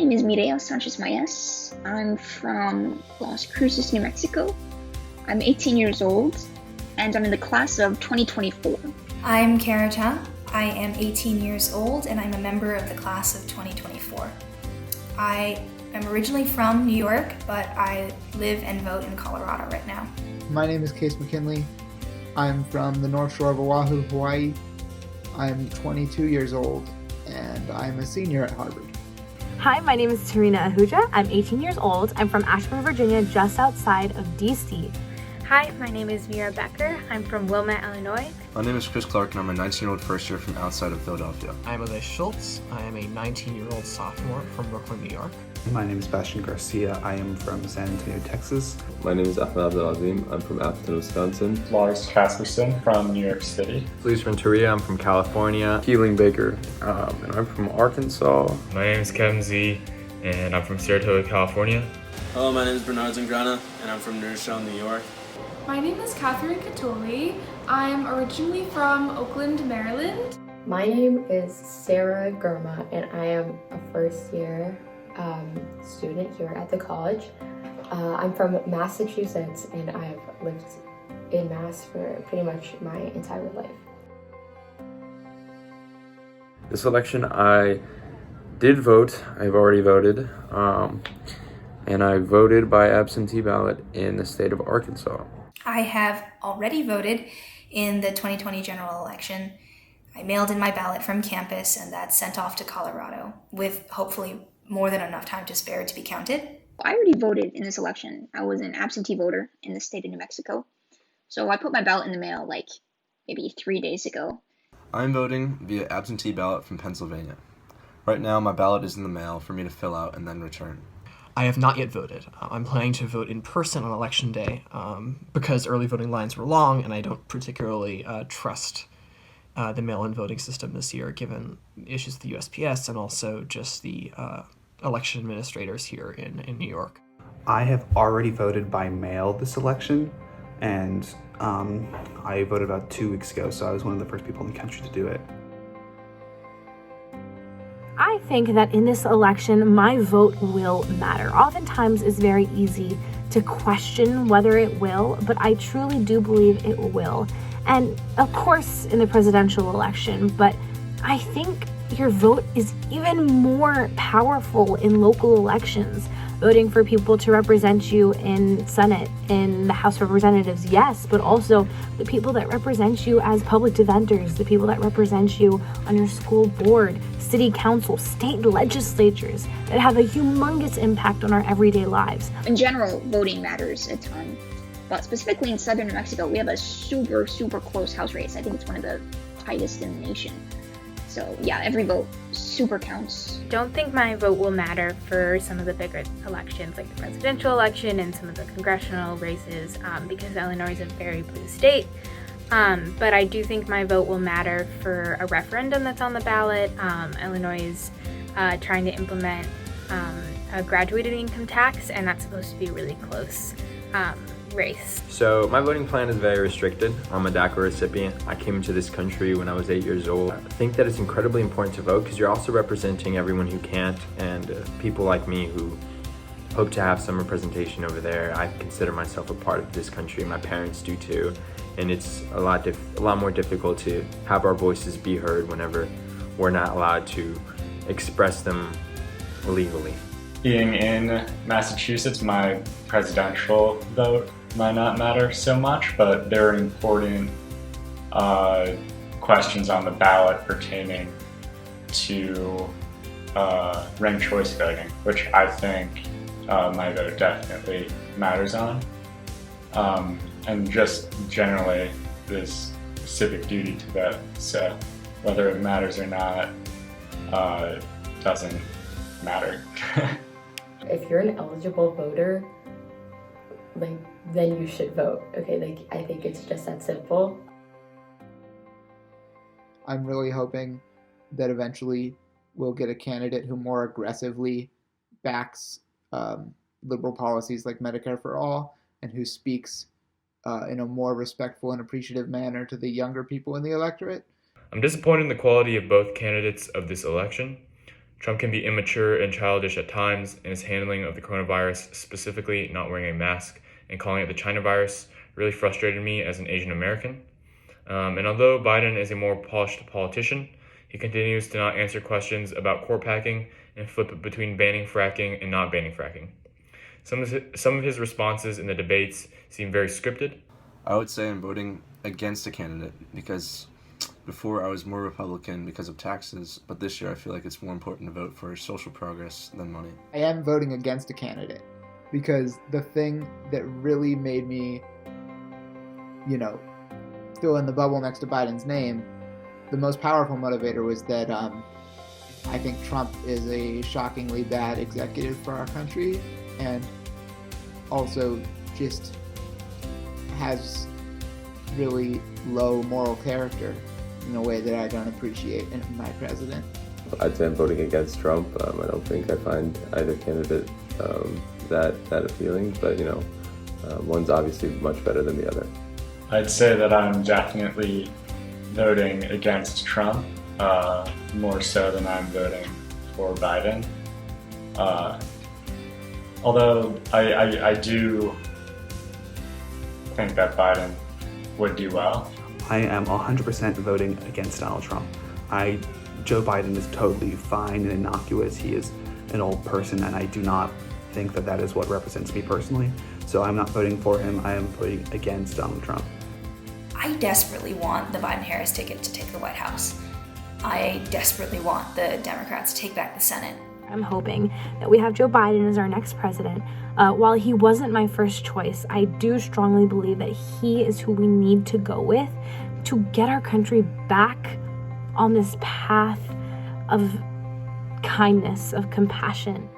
name is Mireya Sanchez-Mayes. I'm from Las Cruces, New Mexico. I'm 18 years old, and I'm in the class of 2024. I'm Karata. I am 18 years old, and I'm a member of the class of 2024. I am originally from New York, but I live and vote in Colorado right now. My name is Case McKinley. I'm from the North Shore of Oahu, Hawaii. I'm 22 years old, and I'm a senior at Harvard. Hi, my name is Tarina Ahuja. I'm 18 years old. I'm from Ashburn, Virginia, just outside of DC. Hi, my name is Mira Becker. I'm from Wilmette, Illinois. My name is Chris Clark, and I'm a 19-year-old first year from outside of Philadelphia. I'm Elias Schultz. I am a 19-year-old sophomore from Brooklyn, New York. My name is Sebastian Garcia. I am from San Antonio, Texas. My name is Ahmed Abdelazim. I'm from Appleton, Wisconsin. Lars Casperson from New York City. Felice Renteria. I'm from California. Keeling Baker, and I'm from Arkansas. My name is Kevin Z, and I'm from Saratoga, California. Hello, my name is Bernard Zangrana, and I'm from Newark, New York. My name is Catherine Catoli. I'm originally from Oakland, Maryland. My name is Sarah Gurma, and I am a first-year student here at the college. I'm from Massachusetts, and I've lived in Mass for pretty much my entire life. This election, I did vote. I've already voted, and I voted by absentee ballot in the state of Arkansas. I have already voted in the 2020 general election. I mailed in my ballot from campus, and that's sent off to Colorado with hopefully more than enough time to spare to be counted. I already voted in this election. I was an absentee voter in the state of New Mexico. So I put my ballot in the mail like maybe 3 days ago. I'm voting via absentee ballot from Pennsylvania. Right now, my ballot is in the mail for me to fill out and then return. I have not yet voted. I'm planning to vote in person on election day because early voting lines were long, and I don't particularly trust the mail-in voting system this year, given issues with the USPS and also just the election administrators here in New York. I have already voted by mail this election, and I voted about 2 weeks ago, so I was one of the first people in the country to do it. I think that in this election, my vote will matter. Oftentimes, it's very easy to question whether it will, but I truly do believe it will. And of course, in the presidential election, but I think your vote is even more powerful in local elections. Voting for people to represent you in Senate, in the House of Representatives, yes, but also the people that represent you as public defenders, the people that represent you on your school board, city council, state legislatures that have a humongous impact on our everyday lives. In general, voting matters a ton. But specifically in southern New Mexico, we have a super, super close House race. I think it's one of the tightest in the nation. So yeah, every vote super counts. Don't think my vote will matter for some of the bigger elections, like the presidential election and some of the congressional races, because Illinois is a very blue state. But I do think my vote will matter for a referendum that's on the ballot. Illinois is trying to implement a graduated income tax, and that's supposed to be a really close race. So my voting plan is very restricted. I'm a DACA recipient. I came into this country when I was 8 years old. I think that it's incredibly important to vote because you're also representing everyone who can't, and people like me who hope to have some representation over there. I consider myself a part of this country. My parents do too, and it's a lot more difficult to have our voices be heard whenever we're not allowed to express them legally. Being in Massachusetts, my presidential vote might not matter so much, but there are important questions on the ballot pertaining to ranked choice voting, which I think my vote definitely matters on. And just generally this civic duty to vote, so whether it matters or not doesn't matter. If you're an eligible voter, then you should vote, okay? I think it's just that simple. I'm really hoping that eventually we'll get a candidate who more aggressively backs liberal policies like Medicare for All, and who speaks in a more respectful and appreciative manner to the younger people in the electorate. I'm disappointed in the quality of both candidates of this election. Trump can be immature and childish at times, and his handling of the coronavirus, specifically not wearing a mask and calling it the China virus, really frustrated me as an Asian American. And although Biden is a more polished politician, he continues to not answer questions about court packing and flip between banning fracking and not banning fracking. Some of his responses in the debates seem very scripted. I would say I'm voting against a candidate because before I was more Republican because of taxes, but this year I feel like it's more important to vote for social progress than money. I am voting against a candidate because the thing that really made me, fill in the bubble next to Biden's name, the most powerful motivator was that I think Trump is a shockingly bad executive for our country, and also just has really low moral character in a way that I don't appreciate in my president. I'd say I'm voting against Trump. I don't think I find either candidate that appealing, but one's obviously much better than the other. I'd say that I'm definitely voting against Trump, more so than I'm voting for Biden. Although I do think that Biden would do well. I am 100% voting against Donald Trump. Joe Biden is totally fine and innocuous. He is an old person, and I do not think that is what represents me personally. So I'm not voting for him. I am voting against Donald Trump. I desperately want the Biden-Harris ticket to take the White House. I desperately want the Democrats to take back the Senate. I'm hoping that we have Joe Biden as our next president. While he wasn't my first choice, I do strongly believe that he is who we need to go with to get our country back on this path of kindness, of compassion.